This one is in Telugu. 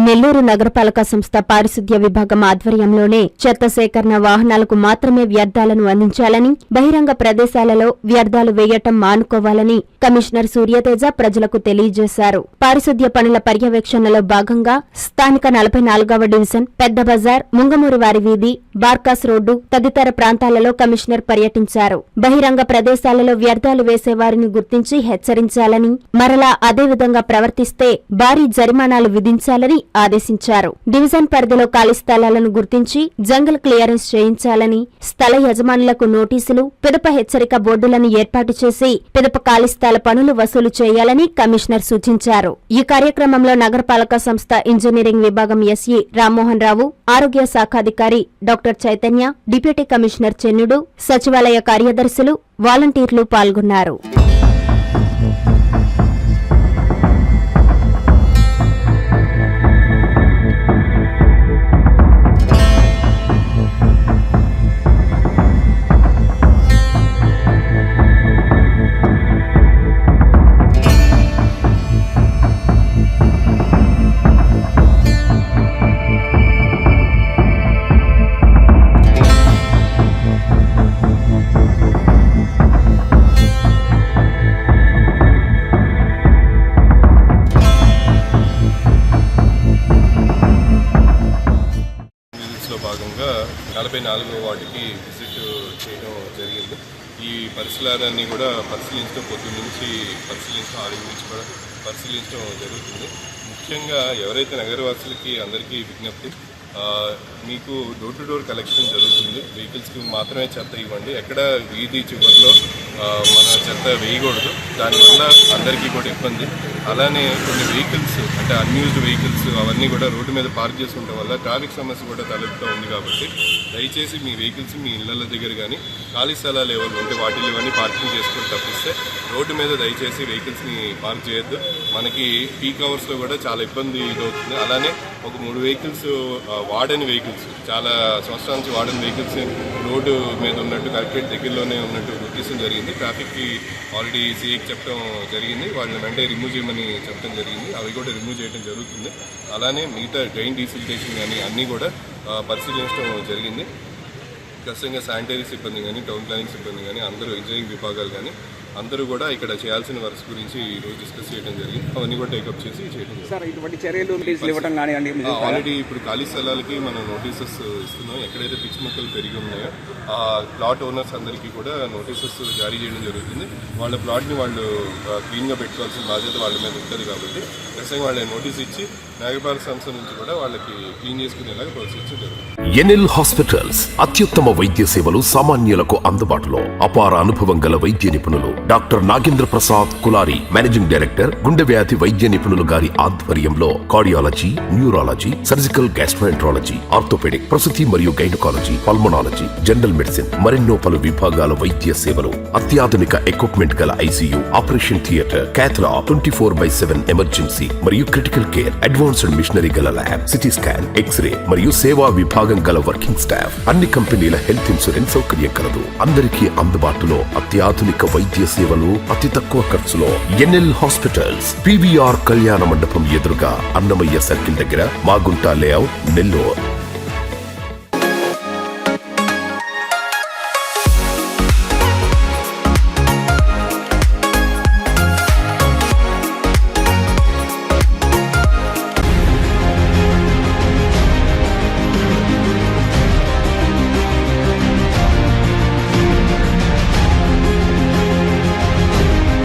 నెల్లూరు నగరపాలక సంస్థ పారిశుద్ధ్య విభాగం ఆధ్వర్యంలోనే చెత్త సేకరణ వాహనాలకు మాత్రమే వ్యర్థాలను అందించాలని, బహిరంగ ప్రదేశాలలో వ్యర్థాలు వేయటం మానుకోవాలని కమిషనర్ సూర్యతేజ ప్రజలకు తెలియజేశారు. పారిశుద్ధ్య పనుల పర్యవేక్షణలో భాగంగా స్థానిక 44వ డివిజన్, పెద్ద బజార్, ముంగమూరు వారి వీధి, బార్కాస్ రోడ్డు తదితర ప్రాంతాలలో కమిషనర్ పర్యటించారు. బహిరంగ ప్రదేశాలలో వ్యర్థాలు వేసేవారిని గుర్తించి హెచ్చరించాలని, మరలా అదేవిధంగా ప్రవర్తిస్తే భారీ జరిమానాలు విధించాలని ఆదేశించారు. డివిజన్ పరిధిలో ఖాళీ స్థలాలను గుర్తించి జంగల్ క్లియరెన్స్ చేయించాలని, స్థల యజమానులకు నోటీసులు, పిదప హెచ్చరిక బోర్డులను ఏర్పాటు చేసి పిదప ఖాళీ స్థల పనులు వసూలు చేయాలని కమిషనర్ సూచించారు. ఈ కార్యక్రమంలో నగరపాలక సంస్థ ఇంజనీరింగ్ విభాగం ఎస్ఈ రామ్మోహన్ రావు, ఆరోగ్య శాఖాధికారి డాక్టర్ చైతన్య, డిప్యూటీ కమిషనర్ చెన్నుడు, సచివాలయ కార్యదర్శులు, వాలంటీర్లు పాల్గొన్నారు. భాగంగా 44వ వార్డుకి విజిట్ చేయడం జరిగింది. ఈ పరిసరాలన్నీ కూడా పరిశీలించడం, పొద్దున్న నుంచి పరిశీలించడం, ఆరోగ్యం నుంచి కూడా పరిశీలించడం జరుగుతుంది. ముఖ్యంగా ఎవరైతే నగరవాసులకి అందరికీ విజ్ఞప్తి, మీకు డోర్ టు డోర్ కలెక్షన్ జరుగుతుంది. వెహికల్స్కి మాత్రమే చెత్త ఇవ్వండి. ఎక్కడ వీధి చివరిలో మన చెత్త వేయకూడదు. దానివల్ల అందరికీ కూడా ఇబ్బంది. అలానే కొన్ని వెహికల్స్ అంటే అన్యూజ్డ్ వెహికల్స్ అవన్నీ కూడా రోడ్డు మీద పార్క్ చేసుకుంటాం వల్ల ట్రాఫిక్ సమస్య కూడా తలెత్తుతూ ఉంది. కాబట్టి దయచేసి మీ వెహికల్స్ మీ ఇళ్ల దగ్గర కానీ ఖాళీ స్థలాలు ఏమైనా ఉంటే వాటిల్లో ఇవన్నీ పార్కింగ్ చేసుకుని తప్పిస్తే రోడ్డు మీద దయచేసి వెహికల్స్ని పార్క్ చేయొద్దు. మనకి పీక్ అవర్స్లో కూడా చాలా ఇబ్బంది ఇదవుతుంది. అలానే ఒక 3 వెహికల్స్ వాడని వెహికల్స్, చాలా సంవత్సరాల నుంచి వాడని వెహికల్స్ రోడ్డు మీద ఉన్నట్టు కలెక్టరేట్ దగ్గరలోనే ఉన్నట్టు గుర్తించడం జరిగింది. ట్రాఫిక్కి ఆల్రెడీ సీఏకి చెప్పడం జరిగింది. వాళ్ళని వెంటనే రిమూవ్ చేయమని చెప్పడం జరిగింది. అవి కూడా రిమూవ్ చేయడం జరుగుతుంది. అలానే మిగతా డ్రైన్ డీసిల్టేషన్ కానీ అన్నీ కూడా పరిశీలించడం జరిగింది. ఖచ్చితంగా శానిటరీ సిబ్బంది కానీ, టౌన్ ప్లానింగ్ సిబ్బంది కానీ, అందరూ ఇంజనీరింగ్ విభాగాలు కానీ అందరూ కూడా ఇక్కడ చేయాల్సిన వర్క్స్ గురించి ఈరోజు డిస్కస్ చేయడం జరిగింది. అవన్నీ కూడా టేకప్ చేసి చేయడం జరిగింది. ఆల్రెడీ ఇప్పుడు ఖాళీ స్థలాలకి మనం నోటీసెస్ ఇస్తున్నాం. ఎక్కడైతే పిచ్చి మొక్కలు పెరిగి ఉన్నాయో ఆ ప్లాట్ ఓనర్స్ అందరికీ కూడా నోటీసెస్ జారీ చేయడం జరుగుతుంది. వాళ్ళ ప్లాట్ని వాళ్ళు క్లీన్గా పెట్టుకోవాల్సిన బాధ్యత వాళ్ళ మీద ఉంటుంది. కాబట్టి ఖచ్చితంగా వాళ్ళ నోటీస్ ఇచ్చి నగరపాలక సంస్థ నుంచి కూడా వాళ్ళకి క్లీన్ చేసుకునేలాగా ప్రోత్సహించడం జరుగుతుంది. ఎన్ఎల్ హాస్పిటల్స్ అత్యుత్తమ వైద్య సేవలు సామాన్యులకు అందుబాటులో. అపార అనుభవం గల వైద్య నిపుణులు doctor Nagendra Prasad Kulari, managing director, గుండె వ్యాధి వైద్య నిపుణులు గారి ఆధ్వర్యంలో cardiology, neurology, surgical gastroenterology, orthopaedic, ప్రసూతి మరియు గైనకాలజీ, పల్మనాలజీ, జనరల్ మెడిసిన్ మరెన్నో పలు విభాగాల వైద్య సేవలు, అత్యాధునిక ఎక్విప్మెంట్ గల ICU, operation theatre, cath lab, 24/7 emergency మరియు క్రిటికల్ కేర్, అడ్వాన్స్డ్ మిషనరీ గల ల్యాబ్, సిటీ స్కాన్, ఎక్స్రే మరియు సేవా విభాగం గల వర్కింగ్ స్టాఫ్, అన్ని కంపెనీల హెల్త్ ఇన్సూరెన్స్ సౌకర్యం కలదు. అందరికీ అందుబాటులో అత్యాధునిక వైద్య సేవలు అతి తక్కువ ఖర్చులో. ఎన్ఎల్ హాస్పిటల్స్, పివిఆర్ కళ్యాణ మండపం ఎదురుగా, అన్నమయ్య సర్కిల్ దగ్గర, మాగుంట లేఅవుట్, నెల్లూరు.